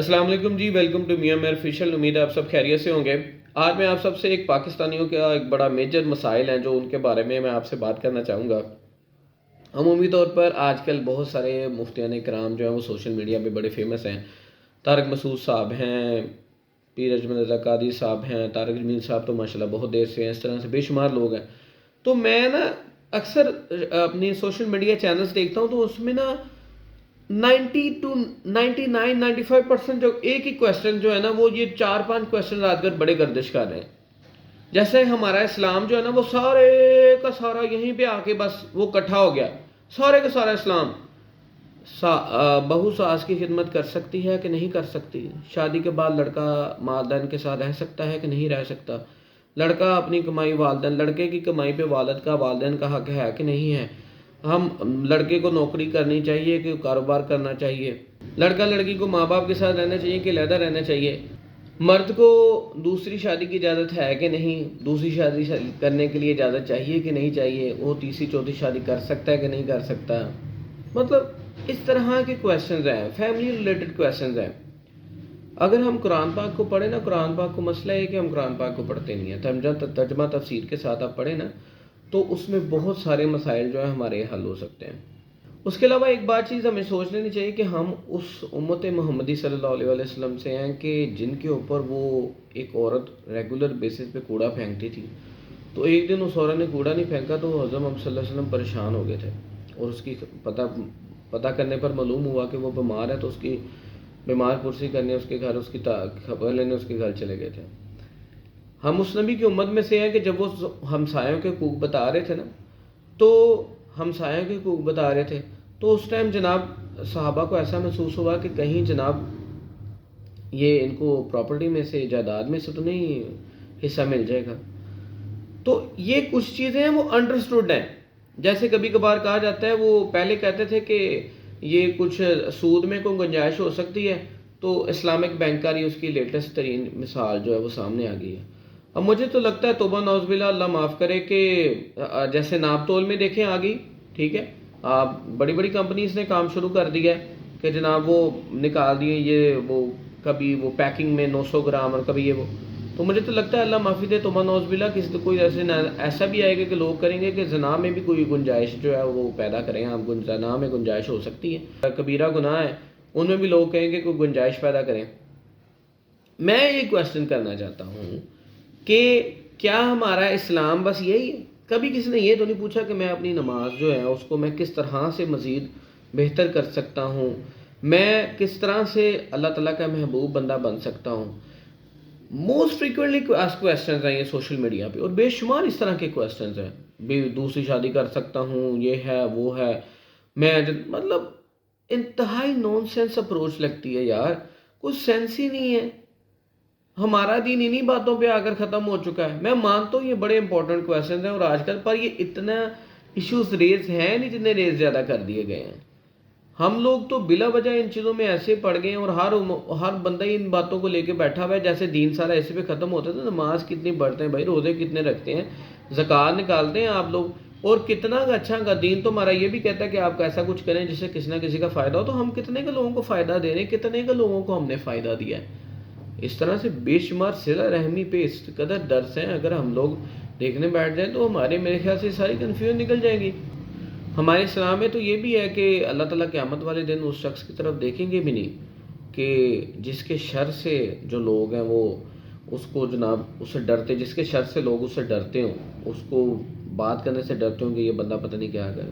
السلام علیکم جی، welcome to میاں میر آفیشیل. امید ہے آپ سب خیریت سے ہوں گے. آج میں آپ سب سے ایک پاکستانیوں کا ایک بڑا میجر مسائل ہیں جو ان کے بارے میں آپ سے بات کرنا چاہوں گا. عمومی طور پر آج کل بہت سارے مفتیان کرام جو ہیں وہ سوشل میڈیا پہ بڑے فیمس ہیں. طارق مسعود صاحب ہیں، پیر اجمل رضا قادری صاحب ہیں، طارق جمیل صاحب تو ماشاءاللہ بہت دیر سے ہیں. اس طرح سے بے شمار لوگ ہیں. تو میں نا اکثر اپنی سوشل میڈیا چینلز دیکھتا ہوں تو اس میں نا 99-95% جو ایک ہی کویسچن جو ہے نا وہ یہ 4-5 کویسچن رات بھر بڑے گردش کر رہے ہیں. جیسے ہمارا اسلام جو ہے نا وہ سارے کا سارا یہیں پہ آ کے بس وہ اکٹھا ہو گیا. سارے کا سارا اسلام. بہو ساس کی خدمت کر سکتی ہے کہ نہیں کر سکتی؟ شادی کے بعد لڑکا والدین کے ساتھ رہ سکتا ہے کہ نہیں رہ سکتا؟ لڑکا اپنی کمائی والدین، لڑکے کی کمائی پہ والد کا والدین کا حق ہے کہ نہیں ہے؟ ہم لڑکے کو نوکری کرنی چاہیے کہ کاروبار کرنا چاہیے؟ لڑکا لڑکی کو ماں باپ کے ساتھ رہنا چاہیے کہ علیحدہ رہنا چاہیے؟ مرد کو دوسری شادی کی اجازت ہے کہ نہیں؟ دوسری شادی کرنے کے لیے اجازت چاہیے کہ نہیں چاہیے؟ وہ تیسری چوتھی شادی کر سکتا ہے کہ نہیں کر سکتا؟ مطلب اس طرح کے کویسچنز ہیں، فیملی ریلیٹڈ کویسچنز ہیں. اگر ہم قرآن پاک کو پڑھیں نا، قرآن پاک کو مسئلہ ہے کہ ہم قرآن پاک کو پڑھتے نہیں ہیں. ترجمہ تفسیر کے ساتھ آپ پڑھیں نا تو اس میں بہت سارے مسائل جو ہیں ہمارے حل ہو سکتے ہیں. اس کے علاوہ ایک بات چیز ہمیں سوچ لینی چاہیے کہ ہم اس امت محمدی صلی اللہ علیہ وسلم سے ہیں کہ جن کے اوپر وہ ایک عورت ریگولر بیسس پہ کوڑا پھینکتی تھی. تو ایک دن اس عورت نے کوڑا نہیں پھینکا تو حضرت محمد صلی اللہ علیہ وسلم پریشان ہو گئے تھے، اور اس کی پتہ کرنے پر معلوم ہوا کہ وہ بیمار ہے. تو اس کی بیمار پرسی کرنے اس کے گھر، اس کی خبر لینے اس کے گھر چلے گئے تھے. ہم اس نبی کی امت میں سے ہیں کہ جب وہ ہمسایوں کے حقوق بتا رہے تھے نا تو ہمسایوں کے حقوق بتا رہے تھے تو اس ٹائم جناب صحابہ کو ایسا محسوس ہوا کہ کہیں جناب یہ ان کو پراپرٹی میں سے، جائیداد میں سے تو نہیں حصہ مل جائے گا. تو یہ کچھ چیزیں ہیں وہ انڈرسٹوڈ ہیں. جیسے کبھی کبھار کہا جاتا ہے، وہ پہلے کہتے تھے کہ یہ کچھ سود میں کوئی گنجائش ہو سکتی ہے، تو اسلامک بینک کا اس کی لیٹسٹ ترین مثال جو ہے وہ سامنے آ گئی ہے. اب مجھے تو لگتا ہے توبہ نعوذ باللہ، اللہ معاف کرے، کہ جیسے ناپ تول میں دیکھیں آ گئی، ٹھیک ہے، بڑی بڑی کمپنیز نے کام شروع کر دیا ہے کہ جناب وہ نکال دیے یہ وہ کبھی وہ پیکنگ میں 900 گرام اور کبھی یہ وہ. تو مجھے تو لگتا ہے اللہ معافی دے، توبہ نعوذ باللہ، کسی تو کوئی ایسا بھی آئے گا کہ لوگ کریں گے کہ زنا میں بھی کوئی گنجائش جو ہے وہ پیدا کریں. ہم زنا میں گنجائش ہو سکتی ہے، کبیرہ گناہ ہے، ان میں بھی لوگ کہیں گے کوئی گنجائش پیدا کریں. میں یہ کویسچن کرنا چاہتا ہوں کہ کیا ہمارا اسلام بس یہی ہے؟ کبھی کسی نے یہ تو نہیں پوچھا کہ میں اپنی نماز جو ہے اس کو میں کس طرح سے مزید بہتر کر سکتا ہوں، میں کس طرح سے اللہ تعالیٰ کا محبوب بندہ بن سکتا ہوں. موسٹ فریکوینٹلی آسکڈ کویسچنز ہیں یہ سوشل میڈیا پہ، اور بے شمار اس طرح کے کویسچنز ہیں. دوسری شادی کر سکتا ہوں، یہ ہے وہ ہے. میں مطلب انتہائی نون سینس اپروچ لگتی ہے یار، کوئی سینس ہی نہیں ہے. ہمارا دین انہی باتوں پہ آ کر ختم ہو چکا ہے. میں مانتا ہوں یہ بڑے امپورٹنٹ کویسچنز ہیں اور آج کل پر یہ اتنا ایشوز ریز ہیں نہیں جتنے ریز زیادہ کر دیے گئے ہیں. ہم لوگ تو بلا وجہ ان چیزوں میں ایسے پڑ گئے ہیں، اور ہر بندہ ہی ان باتوں کو لے کے بیٹھا ہوا ہے جیسے دین سارا ایسے پہ ختم ہوتا ہے. نماز کتنی پڑھتے ہیں بھائی، روزے کتنے رکھتے ہیں، زکوٰۃ نکالتے ہیں آپ لوگ، اور کتنا اچھا کا دین تو ہمارا یہ بھی کہتا ہے کہ آپ ایسا کچھ کریں جس سے کسی نہ کسی کا فائدہ ہو. تو ہم کتنے کے لوگوں کو فائدہ دے رہے ہیں، کتنے کے لوگوں کو ہم نے فائدہ دیا ہے. اس طرح سے بے شمار صلہ رحمی پہ اس قدر درس ہیں، اگر ہم لوگ دیکھنے بیٹھ جائیں تو ہمارے میرے خیال سے ساری کنفیوژن نکل جائے گی. ہمارے اسلام میں تو یہ بھی ہے کہ اللہ تعالیٰ قیامت والے دن اس شخص کی طرف دیکھیں گے بھی نہیں کہ جس کے شر سے جو لوگ ہیں وہ اس کو جناب اس سے ڈرتے، جس کے شر سے لوگ اس سے ڈرتے ہوں، اس کو بات کرنے سے ڈرتے ہوں کہ یہ بندہ پتہ نہیں کیا کرے.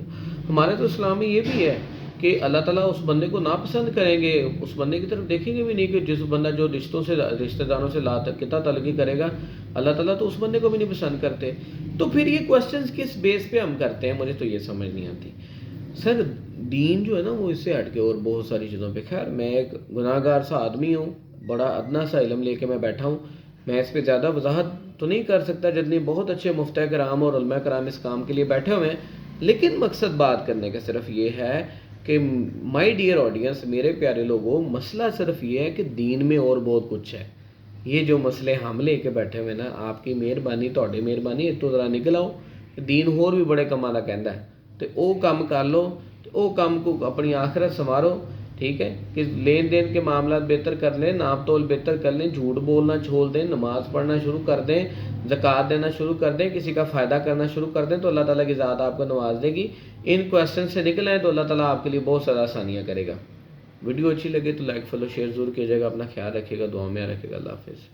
ہمارے تو اسلام میں یہ بھی ہے کہ اللہ تعالیٰ اس بندے کو ناپسند کریں گے، اس بندے کی طرف دیکھیں گے بھی نہیں کہ جس بندہ جو رشتہ داروں سے قطع تعلقی کرے گا، اللہ تعالیٰ تو اس بندے کو بھی نہیں پسند کرتے. تو پھر یہ کویسچنز کس بیس پہ ہم کرتے ہیں، مجھے تو یہ سمجھ نہیں آتی. سر دین جو ہے نا وہ اس سے ہٹ کے اور بہت ساری چیزوں پہ، خیر میں ایک گناہ گار سا آدمی ہوں، بڑا ادنا سا علم لے کے میں بیٹھا ہوں، میں اس پہ زیادہ وضاحت تو نہیں کر سکتا جتنی بہت اچھے مفتیٰ کرام اور علماء کرام اس کام کے لیے بیٹھے ہوئے ہیں. لیکن مقصد بات کرنے کا صرف یہ ہے کہ مائی ڈیئر آڈینس، میرے پیارے لوگوں، مسئلہ صرف یہ ہے کہ دین میں اور بہت کچھ ہے. یہ جو مسئلے ہم لے کے بیٹھے ہوئے نا، آپ کی مہربانی، تہاڈی مہربانی، تو ذرا نکل آؤ. دین ہور بھی بڑے کمالا کہندا ہے، تو او کام کر لو، تو او کام کو اپنی آخرت سنوارو. ٹھیک ہے، کہ لین دین کے معاملات بہتر کر لیں، ناپ تول بہتر کر لیں، جھوٹ بولنا چھوڑ دیں، نماز پڑھنا شروع کر دیں، زکوٰۃ دینا شروع کر دیں، کسی کا فائدہ کرنا شروع کر دیں، تو اللہ تعالیٰ کی ذات آپ کو نواز دے گی۔ ان کویسچن سے نکل آئیں تو اللہ تعالیٰ آپ کے لیے بہت سارا آسانیاں کرے گا۔ ویڈیو اچھی لگے تو لائک فالو شیئر ضرور کیجیے گا، اپنا خیال رکھیے گا، دعا میں رکھے گا۔ اللہ حافظ۔